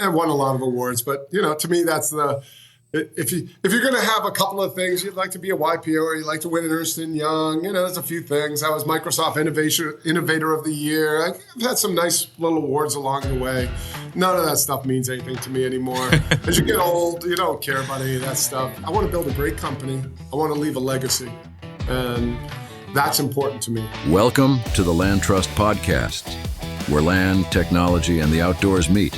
and won a lot of awards. But, to me, that's if you're going to have a couple of things, you'd like to be a YPO or you'd like to win an Ernst & Young, there's a few things. I was Microsoft Innovator of the Year. I've had some nice little awards along the way. None of that stuff means anything to me anymore. As you get old, you don't care about any of that stuff. I want to build a great company. I want to leave a legacy. And that's important to me. Welcome to the LandTrust Podcast, where land, technology, and the outdoors meet.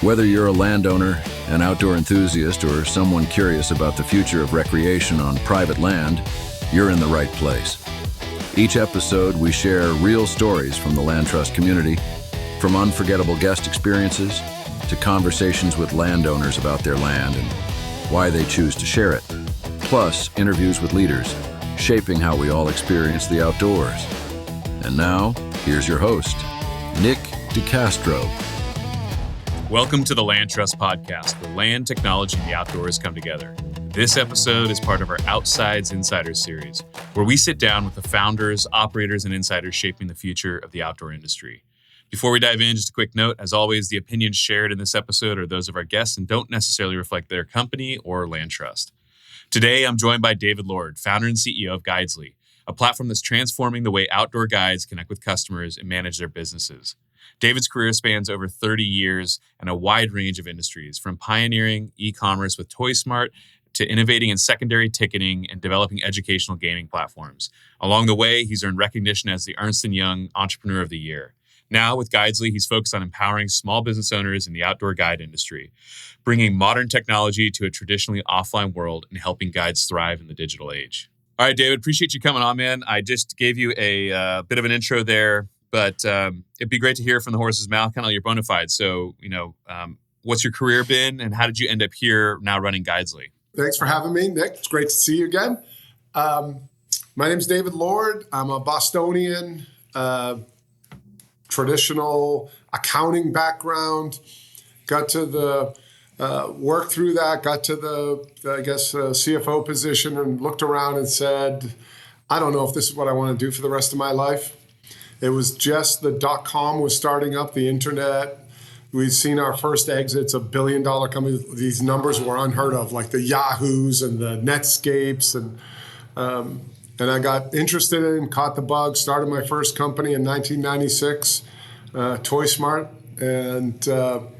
Whether you're a landowner, an outdoor enthusiast, or someone curious about the future of recreation on private land, you're in the right place. Each episode, we share real stories from the LandTrust community, from unforgettable guest experiences to conversations with landowners about their land and why they choose to share it, plus interviews with leaders, shaping how we all experience the outdoors. And now, here's your host, Nic De Castro. Welcome to the LandTrust Podcast, where land, technology, and the outdoors come together. This episode is part of our Outsides Insiders series, where we sit down with the founders, operators, and insiders shaping the future of the outdoor industry. Before we dive in, just a quick note. As always, the opinions shared in this episode are those of our guests and don't necessarily reflect their company or LandTrust. Today, I'm joined by David Lord, founder and CEO of Guidesly, a platform that's transforming the way outdoor guides connect with customers and manage their businesses. David's career spans over 30 years and a wide range of industries, from pioneering e-commerce with ToySmart to innovating in secondary ticketing and developing educational gaming platforms. Along the way, he's earned recognition as the Ernst & Young Entrepreneur of the Year. Now, with Guidesly, he's focused on empowering small business owners in the outdoor guide industry, bringing modern technology to a traditionally offline world and helping guides thrive in the digital age. All right, David, appreciate you coming on, man. I just gave you a bit of an intro there, but it'd be great to hear from the horse's mouth, kind of your bona fides. So, what's your career been and how did you end up here now running Guidesly? Thanks for having me, Nick. It's great to see you again. My name's David Lord. I'm a Bostonian, traditional accounting background. Got to the work through that, got to the, CFO position and looked around and said, I don't know if this is what I want to do for the rest of my life. It was just the .com was starting up, the internet. We'd seen our first exits of billion-dollar companies. These numbers were unheard of, like the Yahoos and the Netscapes. And I got interested in, caught the bug, started my first company in 1996, ToySmart, and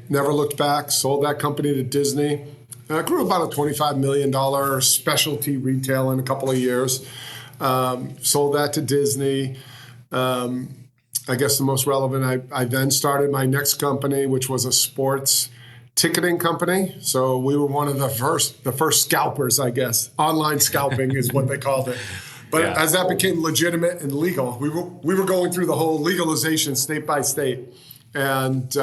never looked back, sold that company to Disney. Grew about a $25 million specialty retail in a couple of years. Sold that to Disney. I guess the most relevant, I then started my next company, which was a sports ticketing company. So we were one of the first scalpers, I guess. Online scalping is what they called it. But as that became legitimate and legal, we were going through the whole legalization state by state. And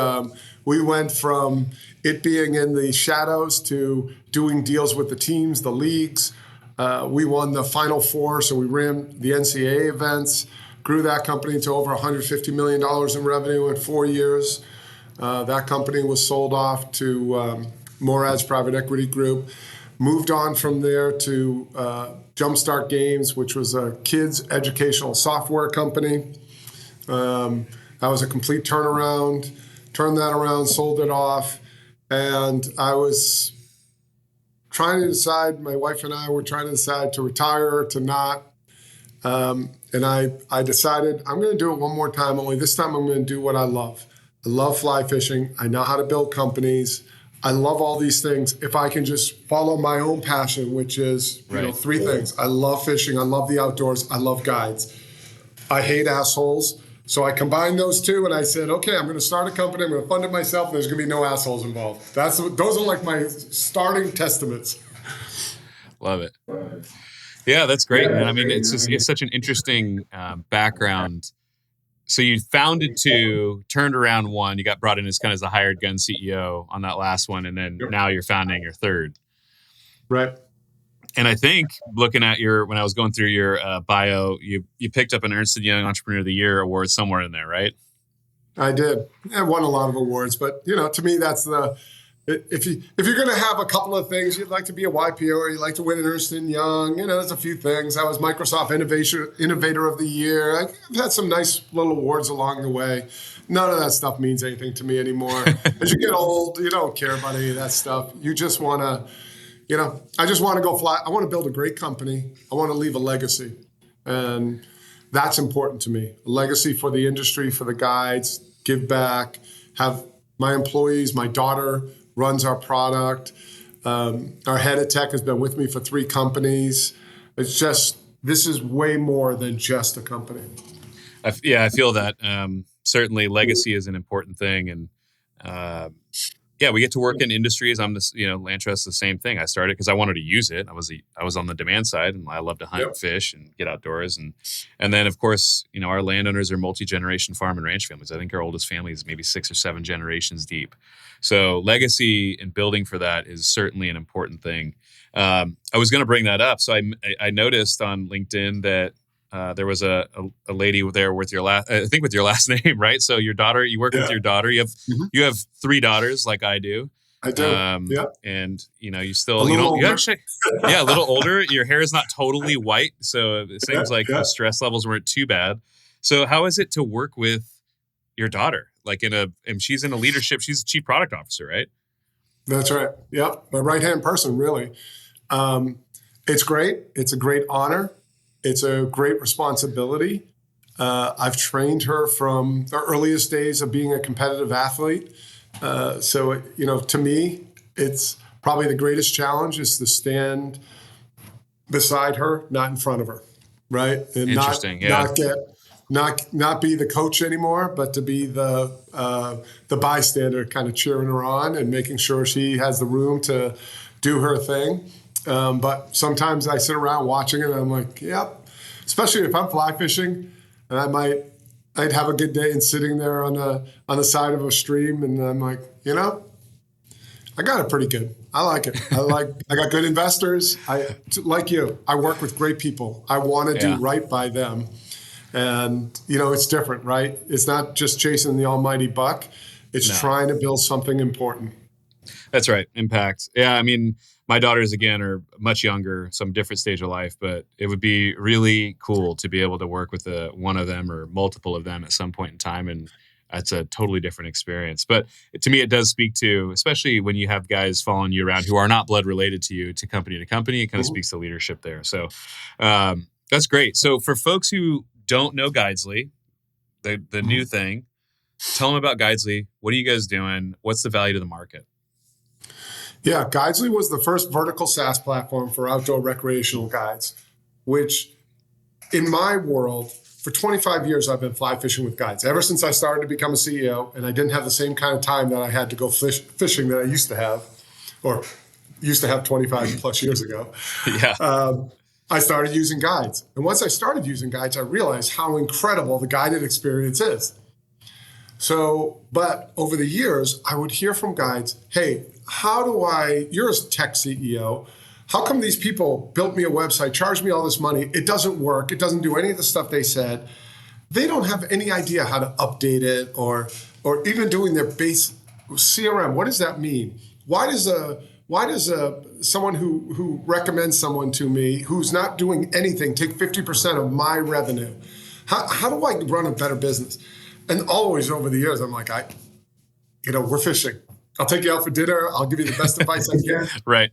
we went from it being in the shadows to doing deals with the teams, the leagues. We won the Final Four, so we ran the NCAA events. Grew that company to over $150 million in revenue in 4 years. That company was sold off to Morad's private equity group. Moved on from there to Jumpstart Games, which was a kids' educational software company. That was a complete turnaround. Turned that around, sold it off. And I was trying to decide, my wife and I were trying to decide to retire or to not. And I decided I'm going to do it one more time, only this time I'm going to do what I love. I love fly fishing. I know how to build companies. I love all these things. If I can just follow my own passion, which is three things. I love fishing. I love the outdoors. I love guides. I hate assholes. So I combined those two and I said, okay, I'm going to start a company. I'm going to fund it myself. And there's going to be no assholes involved. Those are like my starting testaments. Love it. Yeah, that's great, man. I mean, it's such an interesting background. So you founded two, turned around one, you got brought in as kind of the hired gun CEO on that last one, and then now you're founding your third. Right. And I think looking at when I was going through your bio, you picked up an Ernst & Young Entrepreneur of the Year award somewhere in there, right? I did. I won a lot of awards, but to me, that's if you're going to have a couple of things, you'd like to be a YPO or you'd like to win an Ernst & Young. There's a few things. I was Microsoft Innovator of the Year. I've had some nice little awards along the way. None of that stuff means anything to me anymore. As you get old, you don't care about any of that stuff. You just want to, I just want to go fly. I want to build a great company. I want to leave a legacy. And that's important to me. A legacy for the industry, for the guides, give back, have my employees, my daughter runs our product. Our head of tech has been with me for 3 companies. It's just, this is way more than just a company. I feel that. Certainly legacy is an important thing. And we get to work in industries. I'm this, LandTrust, the same thing. I started because I wanted to use it. I was on the demand side and I love to hunt, fish, and get outdoors. And then of course, our landowners are multi-generation farm and ranch families. I think our oldest family is maybe 6 or 7 generations deep. So legacy and building for that is certainly an important thing. I was going to bring that up. So I noticed on LinkedIn that there was a lady there with your last name, right? So your daughter, you work with your daughter. You have 3 daughters, like I do. I do. And you still you actually a little older. Your hair is not totally white, so it seems like the stress levels weren't too bad. So how is it to work with your daughter? And she's in a leadership. She's a chief product officer, right? That's right. Yeah, my right-hand person, really. It's great. It's a great honor. It's a great responsibility. I've trained her from the earliest days of being a competitive athlete. So, to me, it's probably the greatest challenge is to stand beside her, not in front of her, right? And Interesting. not be the coach anymore, but to be the bystander, kind of cheering her on and making sure she has the room to do her thing. But sometimes I sit around watching it and I'm like, yep. Especially if I'm fly fishing and I'd have a good day and sitting there on the side of a stream and I'm like, I got it pretty good. I like it. I got good investors. Like you, I work with great people. I want to do right by them. And, it's different, right? It's not just chasing the almighty buck. It's trying to build something important. That's right. Impact. Yeah. I mean, my daughters, again, are much younger, some different stage of life, but it would be really cool to be able to work with one of them or multiple of them at some point in time. And that's a totally different experience. But to me, it does speak to, especially when you have guys following you around who are not blood related to you, to company, it kind of speaks to leadership there. So that's great. So for folks who don't know Guidesley, the new thing, tell them about Guidesley. What are you guys doing? What's the value to the market? Yeah, Guidesley was the first vertical SaaS platform for outdoor recreational guides, which in my world, for 25 years, I've been fly fishing with guides. Ever since I started to become a CEO, and I didn't have the same kind of time that I had to go fishing that I used to have, or used to have 25 plus years ago. I started using guides. And once I started using guides, I realized how incredible the guided experience is. So, but over the years, I would hear from guides, hey, you're a tech CEO, how come these people built me a website, charged me all this money, it doesn't work, it doesn't do any of the stuff they said. They don't have any idea how to update it or even doing their base CRM. What does that mean? Why does someone who recommends someone to me who's not doing anything take 50% of my revenue? How do I run a better business? And always over the years, I'm like, we're fishing. I'll take you out for dinner. I'll give you the best advice I can. Right.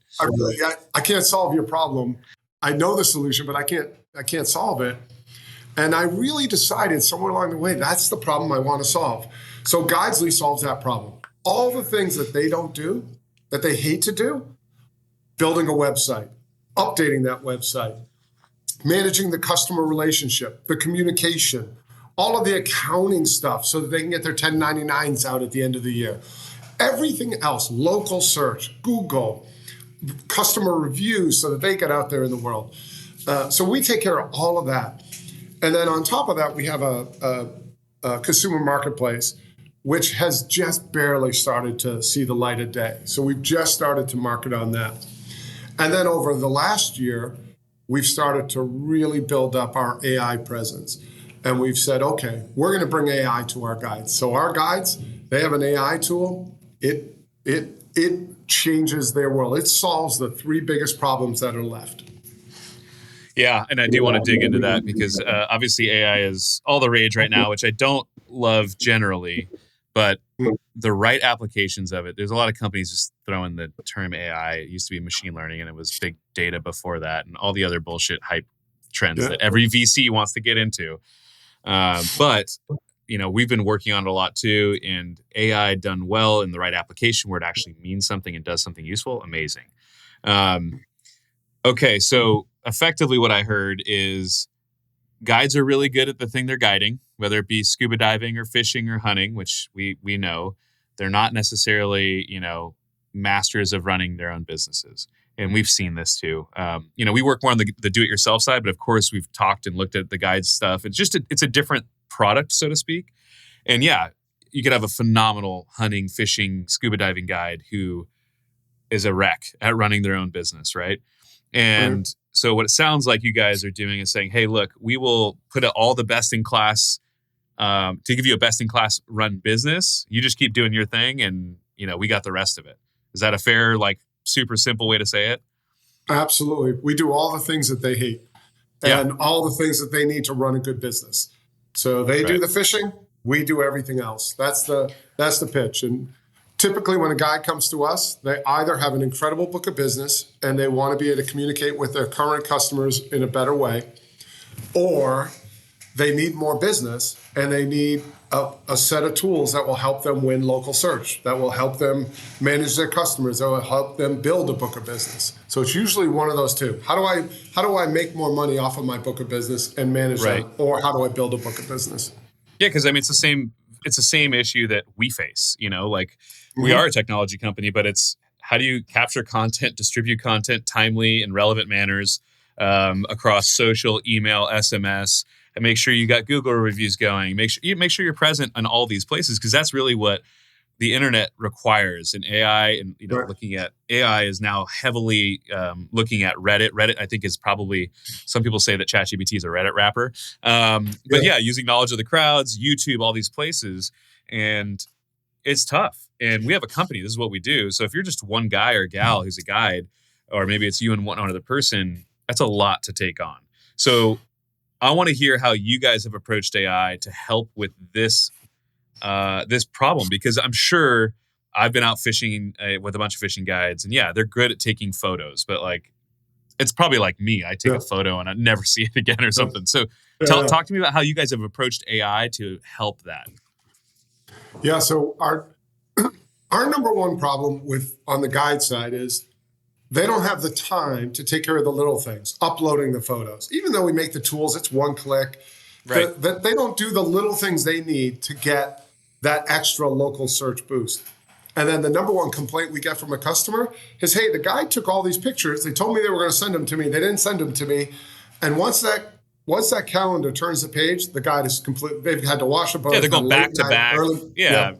I can't solve your problem. I know the solution, but I can't solve it. And I really decided somewhere along the way, that's the problem I want to solve. So Guidesley solves that problem. All the things that they don't do, that they hate to do, building a website, updating that website, managing the customer relationship, the communication, all of the accounting stuff so that they can get their 1099s out at the end of the year. Everything else, local search, Google, customer reviews so that they get out there in the world. So we take care of all of that. And then on top of that, we have a consumer marketplace, which has just barely started to see the light of day. So we've just started to market on that. And then over the last year, we've started to really build up our AI presence. And we've said, okay, we're going to bring AI to our guides. So our guides, they have an AI tool. It it changes their world. It solves the three biggest problems that are left. Yeah, and I do want to dig into that because obviously AI is all the rage right now, which I don't love generally, but the right applications of it, there's a lot of companies just throwing the term AI. It used to be machine learning and it was big data before that and all the other bullshit hype trends that every VC wants to get into. But we've been working on it a lot too, and AI done well in the right application where it actually means something and does something useful, amazing. Okay, so effectively what I heard is guides are really good at the thing they're guiding, whether it be scuba diving or fishing or hunting, which we know. They're not necessarily, masters of running their own businesses. And we've seen this too. We work more on the do-it-yourself side, but of course we've talked and looked at the guide stuff. It's just it's a different product, so to speak. And yeah, you could have a phenomenal hunting, fishing, scuba diving guide who is a wreck at running their own business, right? And so what it sounds like you guys are doing is saying, hey, look, we will put all the best in class to give you a best in class run business. You just keep doing your thing and, we got the rest of it. Is that a fair, super simple way to say it? Absolutely. We do all the things that they hate and all the things that they need to run a good business. So they do the fishing, we do everything else. That's the pitch. And typically when a guide comes to us, they either have an incredible book of business and they want to be able to communicate with their current customers in a better way, or they need more business and they need a set of tools that will help them win local search, that will help them manage their customers, that will help them build a book of business. So it's usually one of those two. How do I make more money off of my book of business and manage that? Or how do I build a book of business? Yeah, because it's the same issue that we face, we are a technology company, but it's how do you capture content, distribute content timely and relevant manners across social, email, SMS, and make sure you got Google reviews going. Make sure you're present on all these places because that's really what the internet requires. And AI, and looking at AI is now heavily looking at Reddit. Reddit, I think, is probably, some people say that ChatGPT is a Reddit wrapper. But using knowledge of the crowds, YouTube, all these places, and it's tough. And we have a company. This is what we do. So if you're just one guy or gal who's a guide, or maybe it's you and one other person, that's a lot to take on. So I want to hear how you guys have approached AI to help with this problem, because I'm sure I've been out fishing with a bunch of fishing guides, and they're good at taking photos, but it's probably like me. I take a photo and I never see it again or something. So talk to me about how you guys have approached AI to help that. Yeah. So our number one problem on the guide side is they don't have the time to take care of the little things, uploading the photos. Even though we make the tools, it's one click. Right. They don't do the little things they need to get that extra local search boost. And then the number one complaint we get from a customer is, hey, the guide took all these pictures. They told me they were going to send them to me. They didn't send them to me. And once that calendar turns the page, the guide is complete. They've had to wash a boat. Yeah, they're going back to back. Yeah.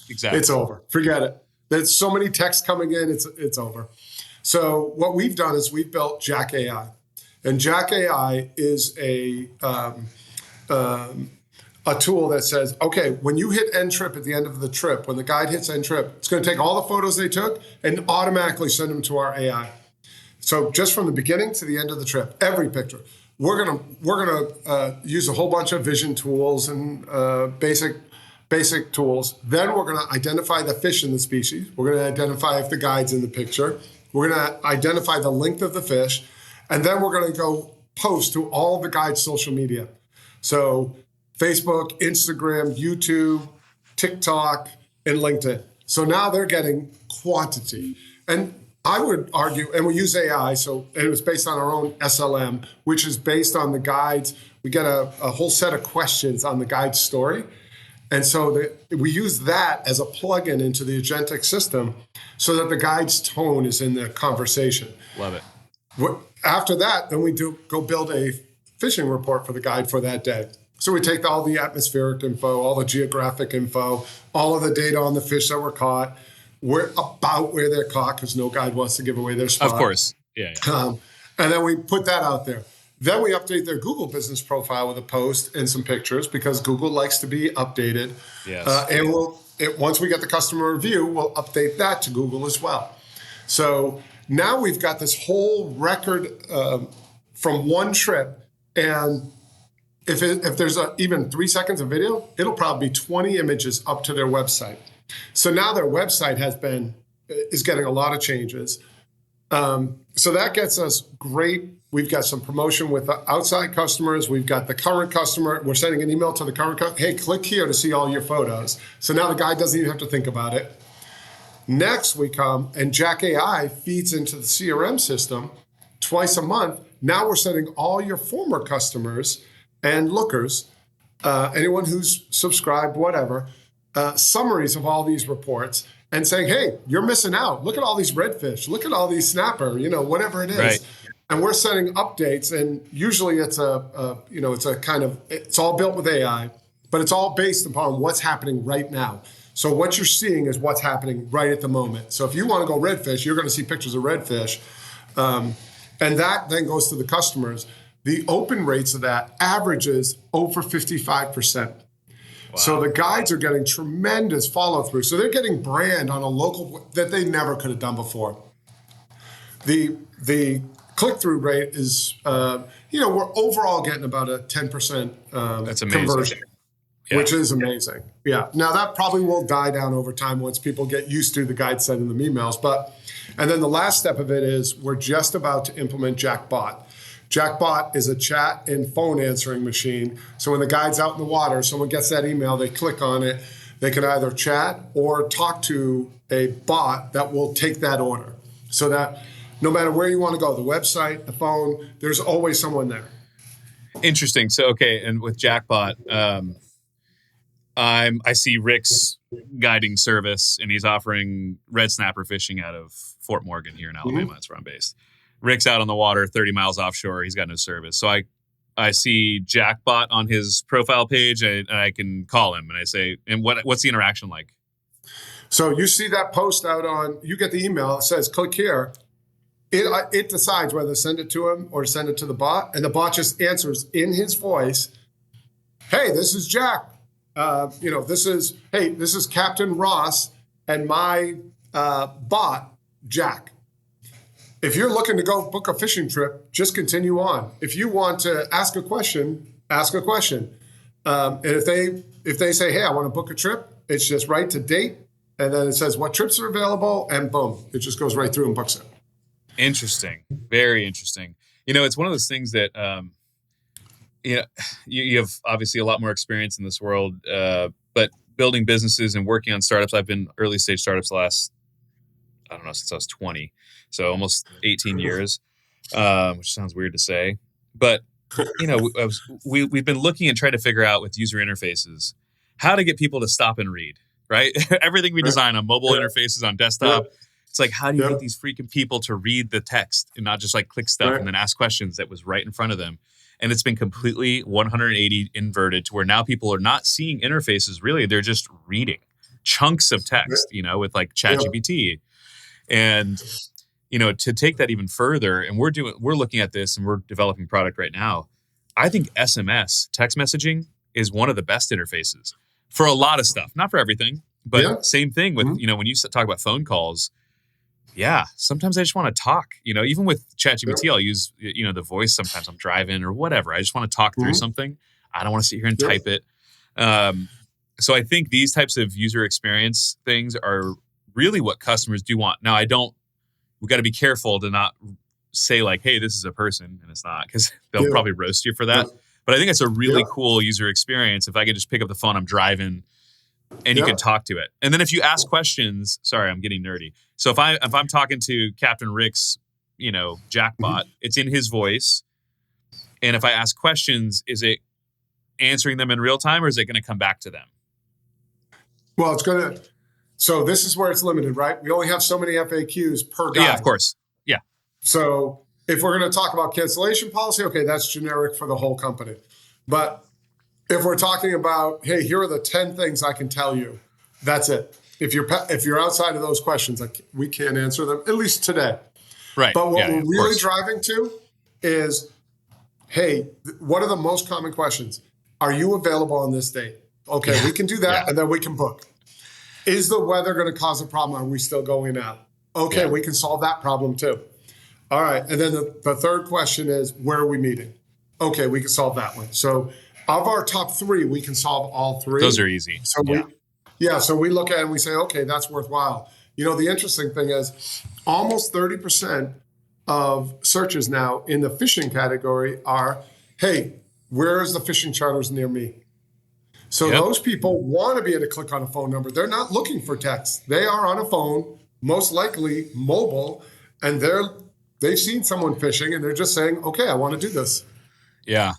Exactly. It's over. Forget it. There's so many texts coming in. It's over. So what we've done is we've built JackAI. And JackAI is a tool that says, okay, when you hit end trip at the end of the trip, when the guide hits end trip, it's going to take all the photos they took and automatically send them to our AI. So just from the beginning to the end of the trip, every picture, we're gonna use a whole bunch of vision tools and basic tools. Then we're going to identify the fish in the species. We're going to identify if the guide's in the picture. We're going to identify the length of the fish. And then we're going to go post to all the guide's social media. So Facebook, Instagram, YouTube, TikTok, and LinkedIn. So now they're getting quantity. And I would argue, and we use AI, so it was based on our own SLM, which is based on the guides. We get a whole set of questions on the guide's story. And so we use that as a plugin into the agentic system so that the guide's tone is in the conversation. Love it. After that, then we go build a fishing report for the guide for that day. So we take all the atmospheric info, all the geographic info, all of the data on the fish that were caught, about where they're caught, because no guide wants to give away their spot. Of course. Yeah. And then we put that out there. Then we update their Google business profile with a post and some pictures because Google likes to be updated. Yes. once we get the customer review, we'll update that to Google as well. So now we've got this whole record from one trip, and if there's even 3 seconds of video, it'll probably be 20 images up to their website. So now their website is getting a lot of changes. So that gets us great. We've got some promotion with the outside customers. We've got the current customer. We're sending an email to the current customer. Hey, click here to see all your photos. So now the guy doesn't even have to think about it. Next, we come and JackAI feeds into the CRM system twice a month. Now we're sending all your former customers and lookers, anyone who's subscribed, whatever, summaries of all these reports and saying, hey, you're missing out. Look at all these redfish. Look at all these snapper, whatever it is. Right. And we're sending updates, and usually it's it's all built with AI, but it's all based upon what's happening right now. So what you're seeing is what's happening right at the moment. So if you want to go redfish, you're going to see pictures of redfish. And that then goes to the customers. The open rates of that averages over 55%. Wow. So the guides are getting tremendous follow through. So they're getting brand on a local that they never could have done before. The click-through rate is, we're overall getting about a 10% That's amazing. conversion, which is amazing. Yeah. Now that probably will die down over time once people get used to the guide sending them emails. And then the last step of it is we're just about to implement JackBot. JackBot is a chat and phone answering machine. So when the guide's out in the water, someone gets that email, they click on it, they can either chat or talk to a bot that will take that order. So that no matter where you want to go, the website, the phone, there's always someone there. Interesting. So, okay. And with JackBot, I see Rick's guiding service, and he's offering red snapper fishing out of Fort Morgan here in Alabama. Mm-hmm. That's where I'm based. Rick's out on the water, 30 miles offshore. He's got no service. So I see JackBot on his profile page, and I can call him and I say, and what's the interaction like? So you see that post you get the email, it says, click here. It decides whether to send it to him or send it to the bot. And the bot just answers in his voice, hey, this is Jack. This is Captain Ross and my bot, Jack. If you're looking to go book a fishing trip, just continue on. If you want to ask a question, ask a question. And if they say, hey, I want to book a trip, it's just right to date. And then it says what trips are available, and boom, it just goes right through and books it. Interesting. Very interesting. It's one of those things that, you have obviously a lot more experience in this world, but building businesses and working on startups, I've been early stage startups since I was 20. So almost 18 years, which sounds weird to say. But, we've been looking and trying to figure out with user interfaces how to get people to stop and read, right? Everything we design on mobile interfaces, on desktop, it's like, how do you get these freaking people to read the text and not just like click stuff and then ask questions that was right in front of them? And it's been completely 180 inverted to where now people are not seeing interfaces. Really, they're just reading chunks of text, with like ChatGPT. And, to take that even further, and we're looking at this and we're developing product right now. I think SMS, text messaging, is one of the best interfaces for a lot of stuff, not for everything, but same thing with, when you talk about phone calls. Yeah, sometimes I just want to talk, even with ChatGPT, I'll use, the voice. Sometimes I'm driving or whatever. I just want to talk through something. I don't want to sit here and type it. So I think these types of user experience things are really what customers do want. Now, we got to be careful to not say like, hey, this is a person, and it's not, because they'll probably roast you for that. But I think it's a really cool user experience. If I could just pick up the phone, I'm driving, and you can talk to it. And then if you ask questions, sorry, I'm getting nerdy. So if I'm talking to Captain Rick's, JackBot, it's in his voice. And if I ask questions, is it answering them in real time, or is it going to come back to them? Well, so this is where it's limited, right? We only have so many FAQs per guide. Yeah, of course. Yeah. So if we're going to talk about cancellation policy, okay, that's generic for the whole company. But if we're talking about, hey, here are the 10 things I can tell you, that's it. If you're outside of those questions, we can't answer them, at least today. Right. But what we're really driving to is, hey, what are the most common questions? Are you available on this date? Okay, we can do that, and then we can book. Is the weather going to cause a problem? Are we still going out? Okay, we can solve that problem too. All right. And then the third question is, where are we meeting? Okay, we can solve that one. So of our top three, we can solve all three. Those are easy. So so we look at it and we say, okay, that's worthwhile. The interesting thing is almost 30% of searches now in the fishing category are, hey, where is the fishing charters near me? So those people want to be able to click on a phone number. They're not looking for text. They are on a phone, most likely mobile, and they've seen someone fishing and they're just saying, okay, I want to do this. Yeah.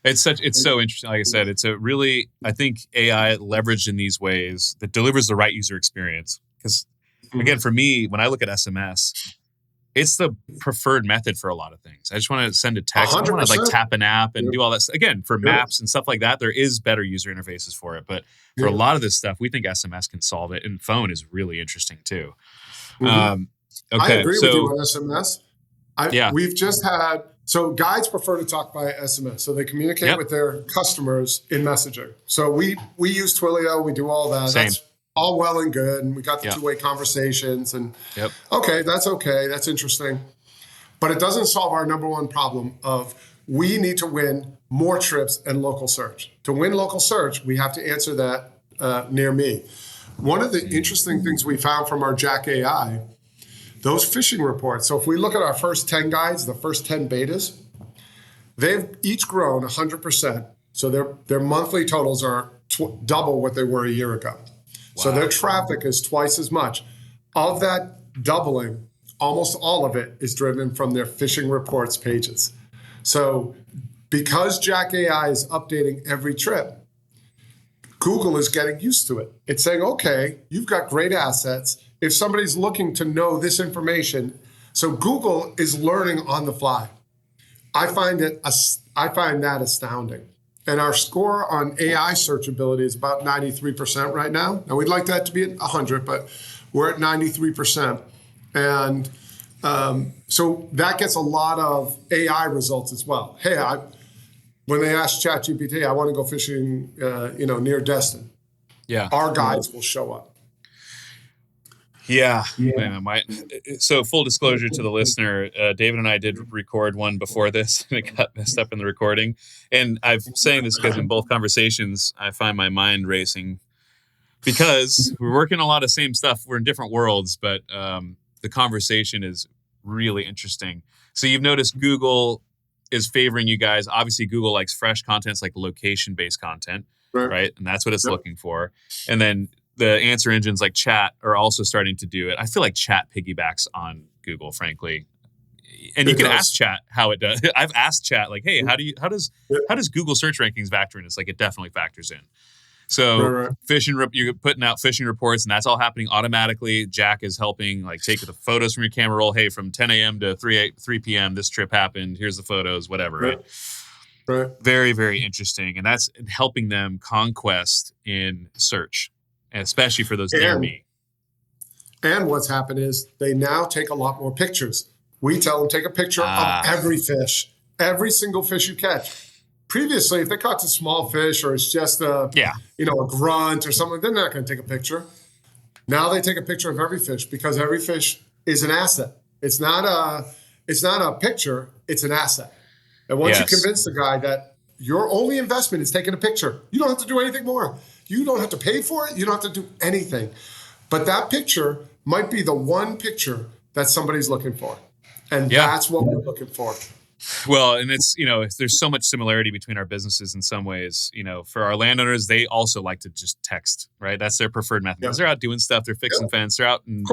It's so interesting. Like I said, it's I think AI leveraged in these ways that delivers the right user experience. Because again, for me, when I look at SMS, it's the preferred method for a lot of things. I just want to send a text. 100%. I want to tap an app and do all that. Again, for maps and stuff like that, there is better user interfaces for it. But for a lot of this stuff, we think SMS can solve it. And phone is really interesting too. I agree with you on SMS. We've just had, so guides prefer to talk by SMS. So they communicate with their customers in messaging. So we use Twilio, we do all that. Same. That's all well and good. And we got the two-way conversations and okay, that's interesting. But it doesn't solve our number one problem of we need to win more trips and local search. To win local search, we have to answer that near me. One of the interesting things we found from our JackAI, those fishing reports. So if we look at our first 10 guides, the first 10 betas, they've each grown 100%. So their monthly totals are double what they were a year ago. Wow. So their traffic is twice as much. Of that doubling, almost all of it is driven from their fishing reports pages. So because JackAI is updating every trip, Google is getting used to it. It's saying, okay, you've got great assets. If somebody's looking to know this information, so Google is learning on the fly. I find that astounding. And our score on AI searchability is about 93% right now. Now we'd like that to be at 100, but we're at 93%. And so that gets a lot of AI results as well. Hey, when they ask ChatGPT, I want to go fishing, near Destin. Yeah, our guides will show up. Yeah. So full disclosure to the listener, David and I did record one before this and it got messed up in the recording. And I'm saying this because in both conversations, I find my mind racing because we're working a lot of same stuff. We're in different worlds, but the conversation is really interesting. So you've noticed Google is favoring you guys. Obviously, Google likes fresh content, it's like location-based content, right? And that's what it's looking for. And then the answer engines like Chat are also starting to do it. I feel like Chat piggybacks on Google, frankly. And you can ask Chat how it does. I've asked Chat, like, hey, how does Google search rankings factor in this? Like, it definitely factors in. So you're putting out fishing reports, and that's all happening automatically. Jack is helping, like, take the photos from your camera roll. Hey, from 10 a.m. to 3 p.m., this trip happened. Here's the photos, whatever. Right? Very, very interesting. And that's helping them conquest in search, especially for those near me. And what's happened is they now take a lot more pictures. We tell them take a picture of every fish, every single fish you catch. Previously, if they caught a small fish or it's just a grunt or something, they're not going to take a picture. Now they take a picture of every fish because every fish is an asset. It's not a picture, it's an asset. And once you convince the guy that your only investment is taking a picture, you don't have to do anything more. You don't have to pay for it. You don't have to do anything. But that picture might be the one picture that somebody's looking for. And that's what we're looking for. Well, and it's, there's so much similarity between our businesses in some ways. For our landowners, they also like to just text, right? That's their preferred method. They're out doing stuff. They're fixing fence. They're out and,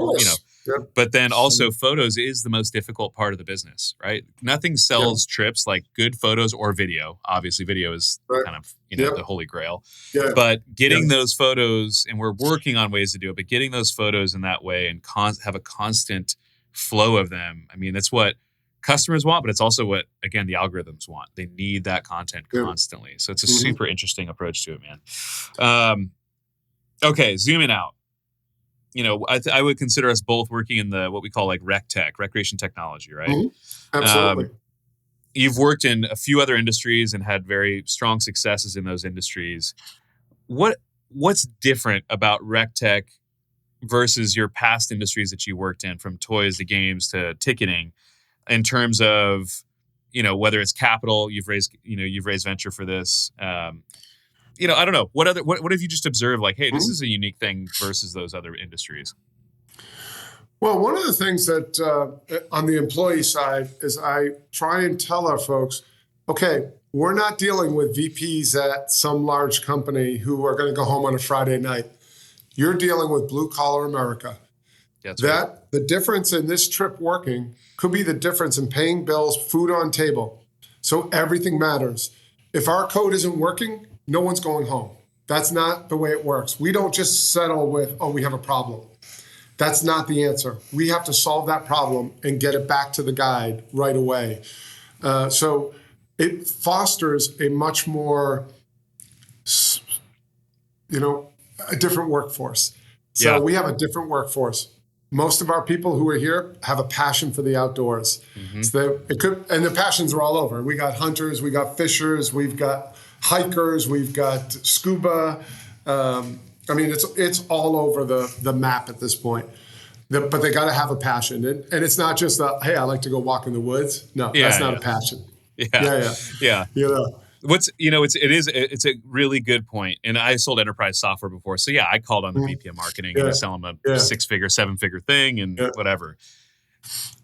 but then also photos is the most difficult part of the business, right? Nothing sells trips like good photos or video. Obviously, video is kind of, the holy grail. Yeah. But getting those photos, and we're working on ways to do it, but getting those photos in that way and have a constant flow of them. I mean, that's what customers want, but it's also what, again, the algorithms want. They need that content constantly. So it's a super interesting approach to it, man. Okay, zooming out. I would consider us both working in what we call like RecTech, recreation technology, right? Mm-hmm. Absolutely. You've worked in a few other industries and had very strong successes in those industries. What's different about RecTech versus your past industries that you worked in, from toys to games to ticketing, in terms of, whether it's capital, you've raised venture for this. I don't know. What have you just observed? Like, hey, this is a unique thing versus those other industries. Well, one of the things that on the employee side is I try and tell our folks, okay, we're not dealing with VPs at some large company who are going to go home on a Friday night. You're dealing with blue collar America. That's right. The difference in this trip working could be the difference in paying bills, food on table. So everything matters. If our code isn't working, no one's going home. That's not the way it works. We don't just settle with, we have a problem. That's not the answer. We have to solve that problem and get it back to the guide right away. So it fosters a much more, a different workforce. So we have a different workforce. Most of our people who are here have a passion for the outdoors. Mm-hmm. So and the passions are all over. We got hunters, we got fishers, we've got hikers, we've got scuba. It's all over the map at this point. But they got to have a passion, and it's not just hey, I like to go walk in the woods. No, that's not a passion. Yeah. It's a really good point. And I sold enterprise software before. So I called on the VP of marketing and I sell them a 6-figure, 7-figure thing and whatever.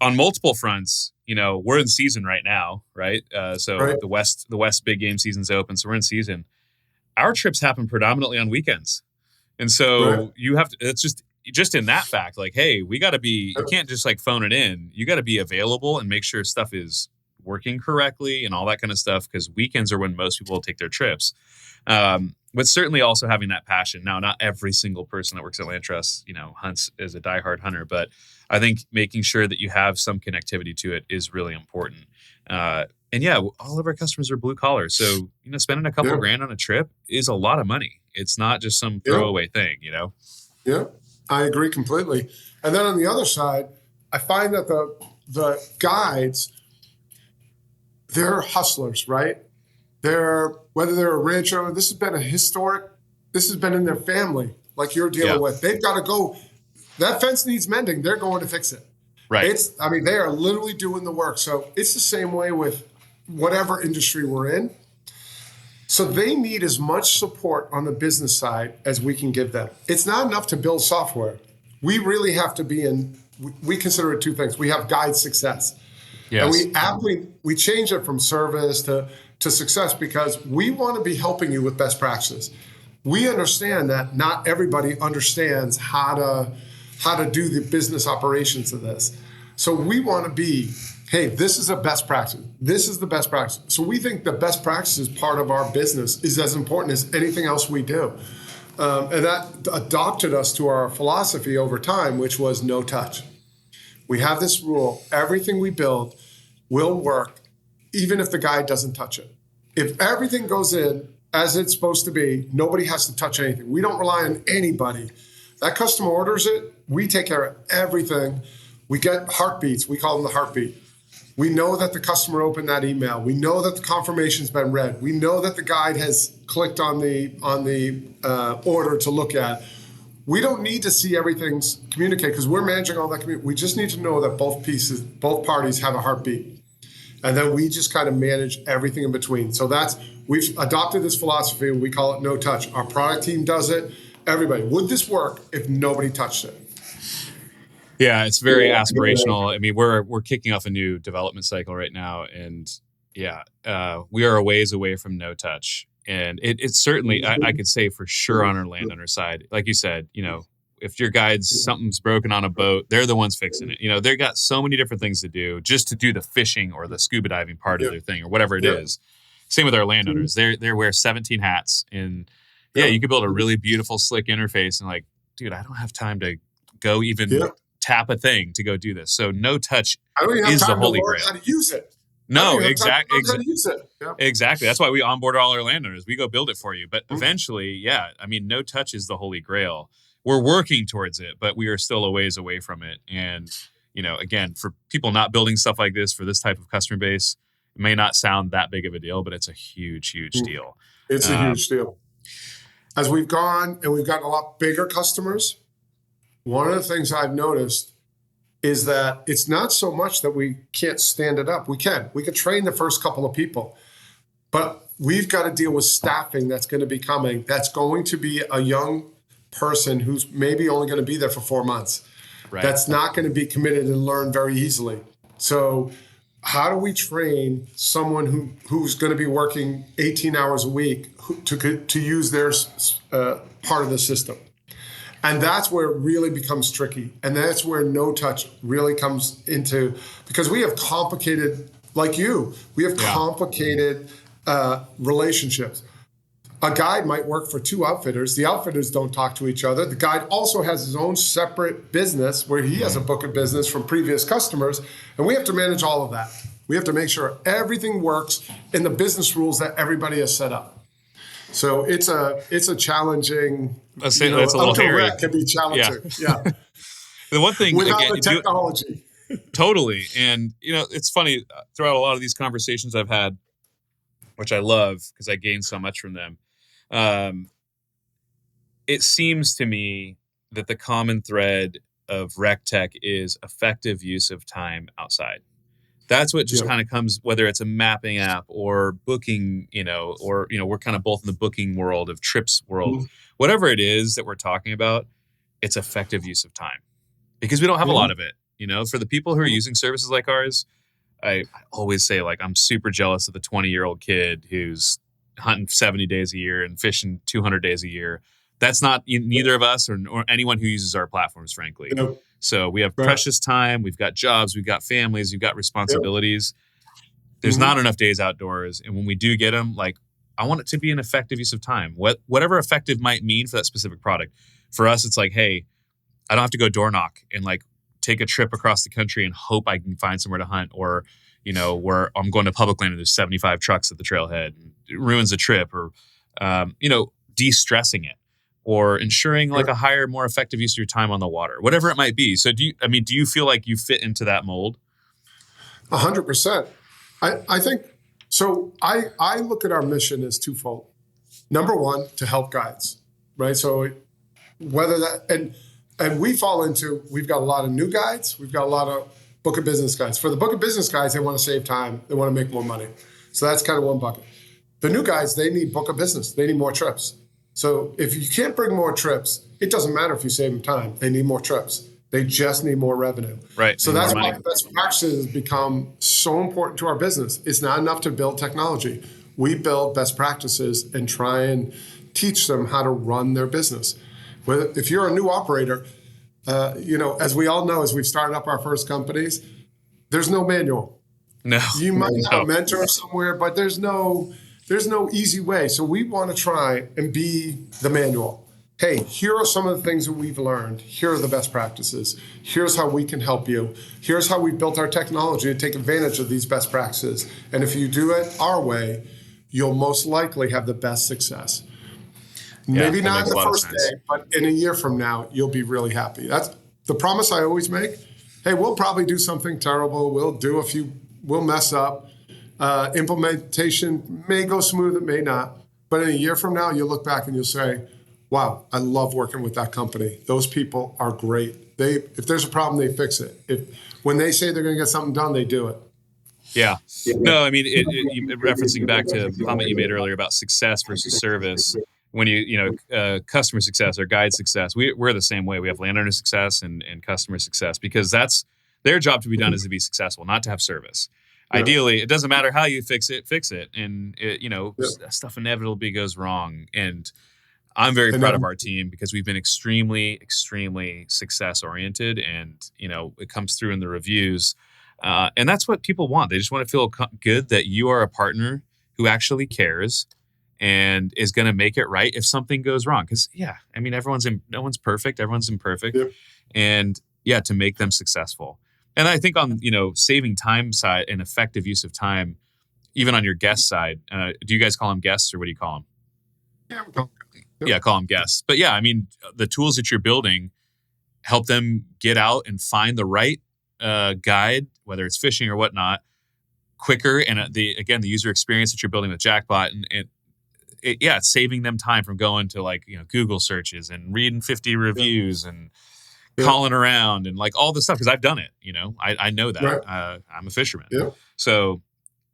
On multiple fronts, we're in season right now, right? The West big game season's open. So we're in season. Our trips happen predominantly on weekends. And so you have to, it's just in that fact, like, hey, we got to be, you can't just like phone it in. You got to be available and make sure stuff is working correctly and all that kind of stuff, because weekends are when most people will take their trips. But certainly also having that passion. Now, not every single person that works at LandTrust, hunts as a diehard hunter, but I think making sure that you have some connectivity to it is really important. All of our customers are blue collar. So, spending a couple grand on a trip is a lot of money. It's not just some throwaway thing, Yeah, I agree completely. And then on the other side, I find that the guides, they're hustlers, right? Whether they're a rancher, this has been in their family, like you're dealing with. They've got to go, that fence needs mending, they're going to fix it. Right. They are literally doing the work. So it's the same way with whatever industry we're in. So they need as much support on the business side as we can give them. It's not enough to build software. We really have to be we consider it two things. We have guide success. Yes. And we change it from service to success because we want to be helping you with best practices. We understand that not everybody understands how to do the business operations of this. So we want to be, hey, this is a best practice. This is the best practice. So we think the best practices part of our business is as important as anything else we do. And that adopted us to our philosophy over time, which was no touch. We have this rule. Everything we build will work, even if the guide doesn't touch it. If everything goes in as it's supposed to be, nobody has to touch anything. We don't rely on anybody. That customer orders it. We take care of everything. We get heartbeats. We call them the heartbeat. We know that the customer opened that email. We know that the confirmation's been read. We know that the guide has clicked on the order to look at. We don't need to see everything's communicated because we're managing all that community. We just need to know that both parties have a heartbeat. And then we just kind of manage everything in between. So we've adopted this philosophy. We call it no touch. Our product team does it. Everybody. Would this work if nobody touched it? Yeah, it's very aspirational. I mean, we're kicking off a new development cycle right now. And we are a ways away from no touch. And it's certainly, I could say for sure on our landowner side, like you said, if your guides, something's broken on a boat, they're the ones fixing it. They've got so many different things to do just to do the fishing or the scuba diving part of their thing or whatever it is. Same with our landowners. They wear 17 hats and you could build a really beautiful, slick interface and like, dude, I don't have time to go even tap a thing to go do this. So no touch is the holy grail. How to use it. No, exactly. Yep. Exactly. That's why we onboard all our landowners. We go build it for you. But eventually, no touch is the holy grail. We're working towards it, but we are still a ways away from it. And, again, for people not building stuff like this for this type of customer base, it may not sound that big of a deal, but it's a huge, huge deal. It's a huge deal. As we've gone and we've gotten a lot bigger customers, one of the things I've noticed is that it's not so much that we can't stand it up. We can train the first couple of people, but we've got to deal with staffing that's going to be coming. That's going to be a young person who's maybe only going to be there for 4 months. Right. That's not going to be committed and learn very easily. So how do we train someone who's going to be working 18 hours a week to use their part of the system? And that's where it really becomes tricky. And that's where no touch really comes into, because we have complicated, like you, we have complicated relationships. A guide might work for 2 outfitters. The outfitters don't talk to each other. The guide also has his own separate business where he has a book of business from previous customers. And we have to manage all of that. We have to make sure everything works in the business rules that everybody has set up. So it's a challenging. Let's say it's a little hairy. Can be challenging. Yeah. The one thing without again, the technology. Totally. And it's funny, throughout a lot of these conversations I've had, which I love because I gain so much from them. It seems to me that the common thread of RecTech is effective use of time outside. That's what just kind of comes, whether it's a mapping app or booking, or, we're kind of both in the booking world of trips world, whatever it is that we're talking about, it's effective use of time because we don't have a lot of it, for the people who are using services like ours. I always say, like, I'm super jealous of the 20-year-old kid who's hunting 70 days a year and fishing 200 days a year. That's not neither of us or anyone who uses our platforms, frankly. Nope. So we have precious time. We've got jobs. We've got families. We've got responsibilities. There's not enough days outdoors. And when we do get them, like, I want it to be an effective use of time. Whatever effective might mean for that specific product. For us, it's like, hey, I don't have to go door knock and like take a trip across the country and hope I can find somewhere to hunt, or, where I'm going to public land and there's 75 trucks at the trailhead. And it ruins the trip, or, de-stressing it, or ensuring like a higher, more effective use of your time on the water, whatever it might be. So do you feel like you fit into that mold? 100%. I think, so I look at our mission as twofold. Number one, to help guides, right? So whether that, and we fall into, we've got a lot of new guides. We've got a lot of book of business guides. For the book of business guides, they want to save time. They want to make more money. So that's kind of one bucket. The new guys, they need book of business. They need more trips. So if you can't bring more trips, it doesn't matter if you save them time. They need more trips. They just need more revenue. Right. So that's why best practices become so important to our business. It's not enough to build technology. We build best practices and try and teach them how to run their business. If you're a new operator, as we all know, as we've started up our first companies, there's no manual. No. You might have a mentor somewhere, but there's no easy way. So we want to try and be the manual. Hey, here are some of the things that we've learned. Here are the best practices. Here's how we can help you. Here's how we built our technology to take advantage of these best practices. And if you do it our way, you'll most likely have the best success. Maybe not in the first day, but in a year from now, you'll be really happy. That's the promise I always make. Hey, we'll probably do something terrible. We'll mess up. Implementation may go smooth, it may not. But in a year from now, you'll look back and you'll say, wow, I love working with that company. Those people are great. If there's a problem, they fix it. When they say they're going to get something done, they do it. Yeah. No, I mean, referencing back to a comment you made earlier about success versus service. When customer success or guide success, we're the same way. We have landowner success and customer success, because that's their job to be done, is to be successful, not to have service. Yeah. Ideally, it doesn't matter how you fix it. And stuff inevitably goes wrong. And I'm very proud of our team because we've been extremely, extremely success oriented, and it comes through in the reviews. And that's what people want. They just want to feel good that you are a partner who actually cares and is going to make it right if something goes wrong. Because no one's perfect. Everyone's imperfect. Yep. And to make them successful. And I think on, saving time side and effective use of time, even on your guest side, do you guys call them guests, or what do you call them? Yeah, we call them. Yeah, call them guests. But the tools that you're building help them get out and find the right guide, whether it's fishing or whatnot, quicker. And the user experience that you're building with JackBot, it's saving them time from going to Google searches and reading 50 reviews and Yeah. calling around and like all this stuff, because I've done it. I know that. Right. I'm a fisherman, Yeah. so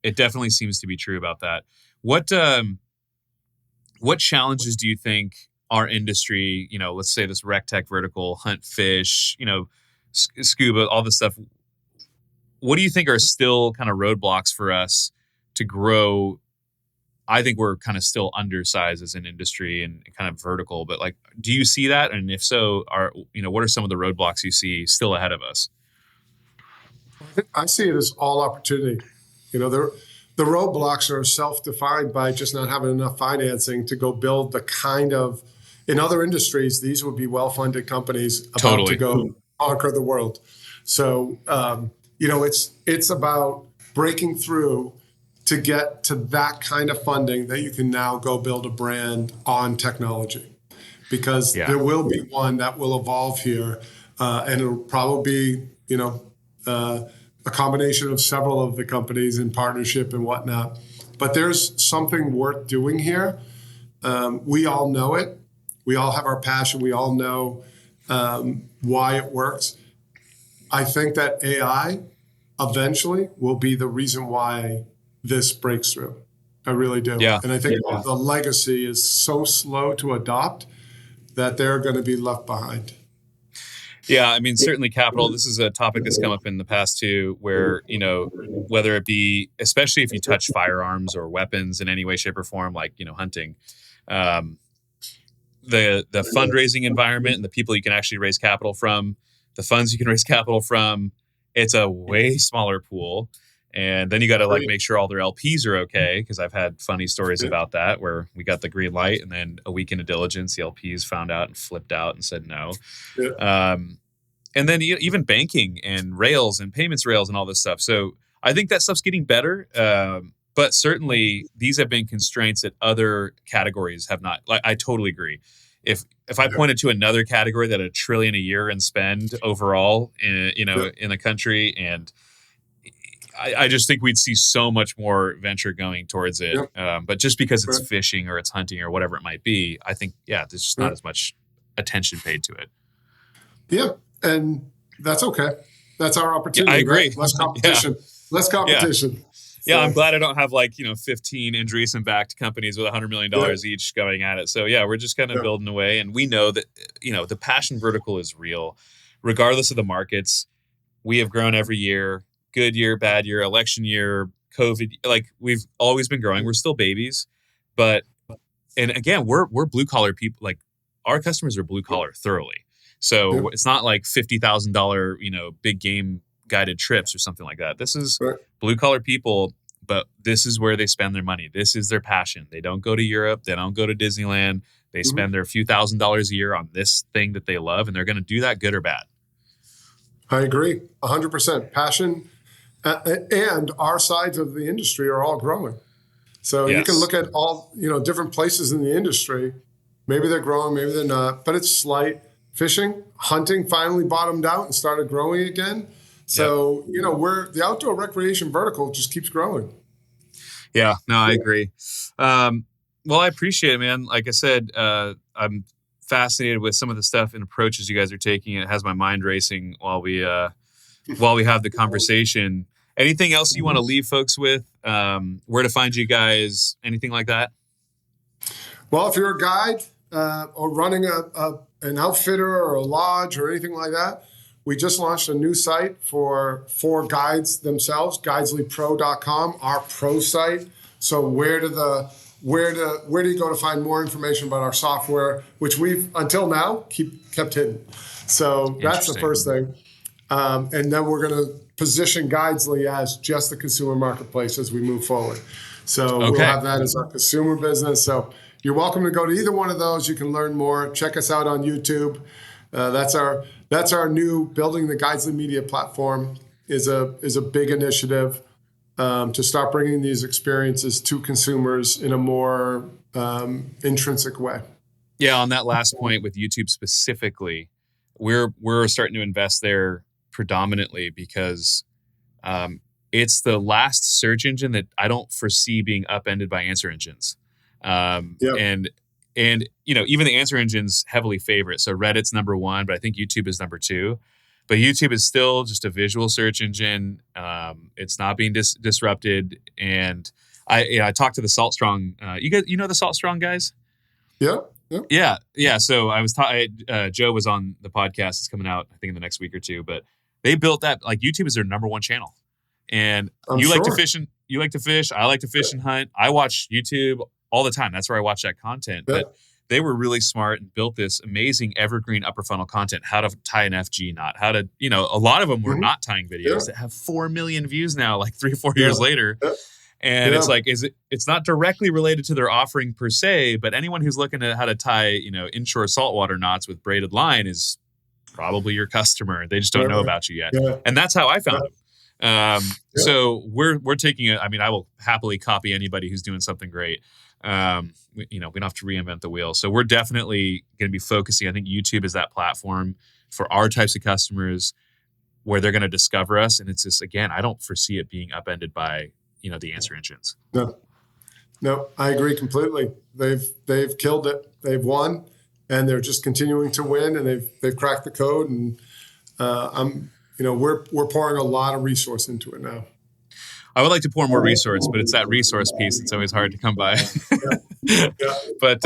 it definitely seems to be true about that. What challenges do you think our industry, let's say this RecTech vertical, hunt, fish, scuba, all this stuff, what do you think are still kind of roadblocks for us to grow? I think we're kind of still undersized as an industry and kind of vertical, but like, do you see that? And if so, what are some of the roadblocks you see still ahead of us? I see it as all opportunity. The roadblocks are self-defined by just not having enough financing to go build the kind of, in other industries, these would be well-funded companies about to go conquer the world. So, it's about breaking through to get to that kind of funding that you can now go build a brand on technology, because there will be one that will evolve here, and it'll probably be, a combination of several of the companies in partnership and whatnot. But there's something worth doing here. We all know it. We all have our passion. We all know why it works. I think that AI eventually will be the reason why this breaks through. I really do. Yeah. And I think the legacy is so slow to adopt that they're going to be left behind. Yeah, I mean, certainly capital. This is a topic that's come up in the past too, where, whether it be, especially if you touch firearms or weapons in any way, shape, or form, like, hunting, the fundraising environment and the people you can actually raise capital from, the funds you can raise capital from, it's a way smaller pool. And then you got to make sure all their LPs are okay, because I've had funny stories about that, where we got the green light and then a week into diligence, the LPs found out and flipped out and said no. Yeah. And then even banking and rails and payments rails and all this stuff. So I think that stuff's getting better. But certainly these have been constraints that other categories have not. Like, I totally agree. If I pointed to another category that $1 trillion a year in spend overall, in the country, and I just think we'd see so much more venture going towards it. But just because it's fishing or it's hunting or whatever it might be, I think, there's just not as much attention paid to it. Yeah. And that's okay. That's our opportunity. I agree. Right? Less competition. Less competition. Yeah, I'm glad I don't have 15 Andreessen-backed companies with $100 million each going at it. So we're just kind of building away. And we know that, the passion vertical is real. Regardless of the markets, we have grown every year. Good year, bad year, election year, COVID. Like, we've always been growing. We're still babies, and again, we're blue collar people. Like, our customers are blue collar thoroughly. So it's not like $50,000, big game guided trips or something like that. This is blue collar people, but this is where they spend their money. This is their passion. They don't go to Europe. They don't go to Disneyland. They spend their few $1,000s a year on this thing that they love, and they're going to do that good or bad. I agree. 100%. Passion. And our sides of the industry are all growing. So you can look at all, different places in the industry. Maybe they're growing, maybe they're not, but it's slight. Fishing, hunting finally bottomed out and started growing again. So, the outdoor recreation vertical just keeps growing. Yeah, no, I agree. Well, I appreciate it, man. Like I said, I'm fascinated with some of the stuff and approaches you guys are taking. It has my mind racing while we have the conversation. Anything else you want to leave folks with? Where to find you guys? Anything like that? Well, if you're a guide or running an outfitter or a lodge or anything like that, we just launched a new site for guides themselves, guideslypro.com, our pro site. So where do you go to find more information about our software, which we've until now kept hidden? So that's the first thing. And then we're going to position Guidesly as just the consumer marketplace as we move forward. So we'll have that as our consumer business. So you're welcome to go to either one of those. You can learn more. Check us out on YouTube. That's our new building the Guidesly Media platform is a big initiative to start bringing these experiences to consumers in a more intrinsic way. Yeah, on that last point with YouTube specifically, we're starting to invest there predominantly because it's the last search engine that I don't foresee being upended by answer engines. And And, even the answer engines heavily favorite. So Reddit's number one, but I think YouTube is number two. But YouTube is still just a visual search engine. It's not being disrupted. And I talked to the Salt Strong. You guys, the Salt Strong guys? Yeah. Yeah. So I was Joe was on the podcast. It's coming out, I think, in the next week or two. But they built that. Like, YouTube is their number one channel. And like to fish, and you like to fish. I like to fish and hunt. I watch YouTube all the time. That's where I watch that content. Yeah. But they were really smart and built this amazing evergreen upper funnel content, how to tie an FG knot, how to, a lot of them were not tying videos that have 4 million views now, like 3 or 4 years later. Yeah. And it's like, it's not directly related to their offering per se, but anyone who's looking at how to tie, inshore saltwater knots with braided line is probably your customer. They just don't know about you yet. Yeah. And that's how I found them. So we're taking it. I mean, I will happily copy anybody who's doing something great. We don't have to reinvent the wheel. So we're definitely going to be focusing. I think YouTube is that platform for our types of customers where they're going to discover us. And it's just, again, I don't foresee it being upended by, the answer engines. No, I agree completely. They've killed it. They've won, and they're just continuing to win, and they've cracked the code. And we're pouring a lot of resource into it now. I would like to pour more resource, but it's that resource piece that's always hard to come by. But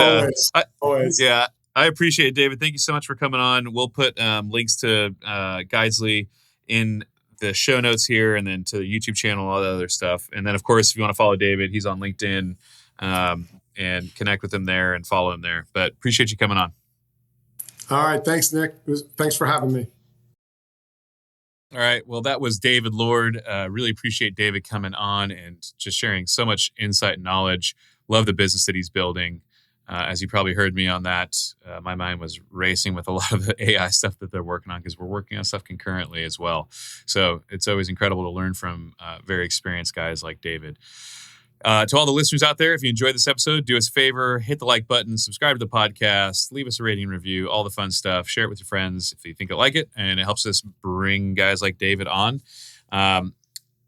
always. Yeah, I appreciate it, David. Thank you so much for coming on. We'll put links to Guidesley in the show notes here, and then to the YouTube channel, all the other stuff. And then, of course, if you want to follow David, he's on LinkedIn, and connect with him there and follow him there. But appreciate you coming on. All right. Thanks, Nick. Thanks for having me. All right. Well, that was David Lord. Really appreciate David coming on and just sharing so much insight and knowledge. Love the business that he's building. As you probably heard me on that, my mind was racing with a lot of the AI stuff that they're working on, because we're working on stuff concurrently as well. So it's always incredible to learn from very experienced guys like David. To all the listeners out there, if you enjoyed this episode, do us a favor, hit the like button, subscribe to the podcast, leave us a rating and review, all the fun stuff. Share it with your friends if you think you'll like it, and it helps us bring guys like David on.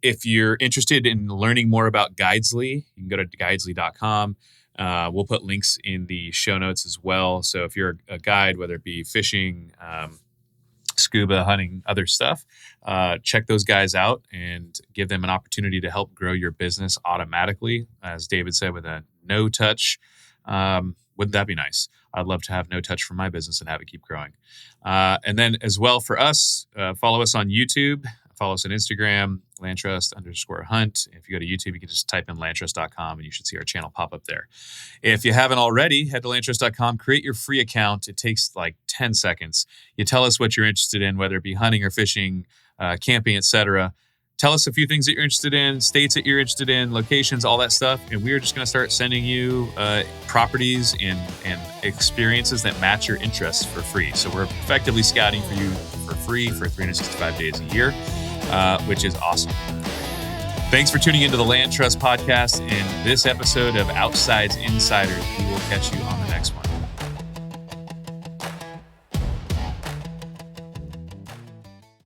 If you're interested in learning more about Guidesley, you can go to guidesley.com. We'll put links in the show notes as well. So if you're a guide, whether it be fishing, scuba, hunting, other stuff, check those guys out and give them an opportunity to help grow your business automatically. As David said, with a no touch. Wouldn't that be nice? I'd love to have no touch for my business and have it keep growing. And then as well for us, follow us on YouTube, follow us on Instagram, LandTrust_hunt. If you go to YouTube, you can just type in LandTrust.com and you should see our channel pop up there. If you haven't already, head to LandTrust.com, create your free account. It takes like 10 seconds. You tell us what you're interested in, whether it be hunting or fishing, camping, etc. Tell us a few things that you're interested in, states that you're interested in, locations, all that stuff. And we're just going to start sending you properties and experiences that match your interests for free. So we're effectively scouting for you for free for 365 days a year, which is awesome. Thanks for tuning into the LandTrust Podcast and this episode of Outsides Insiders. We will catch you on the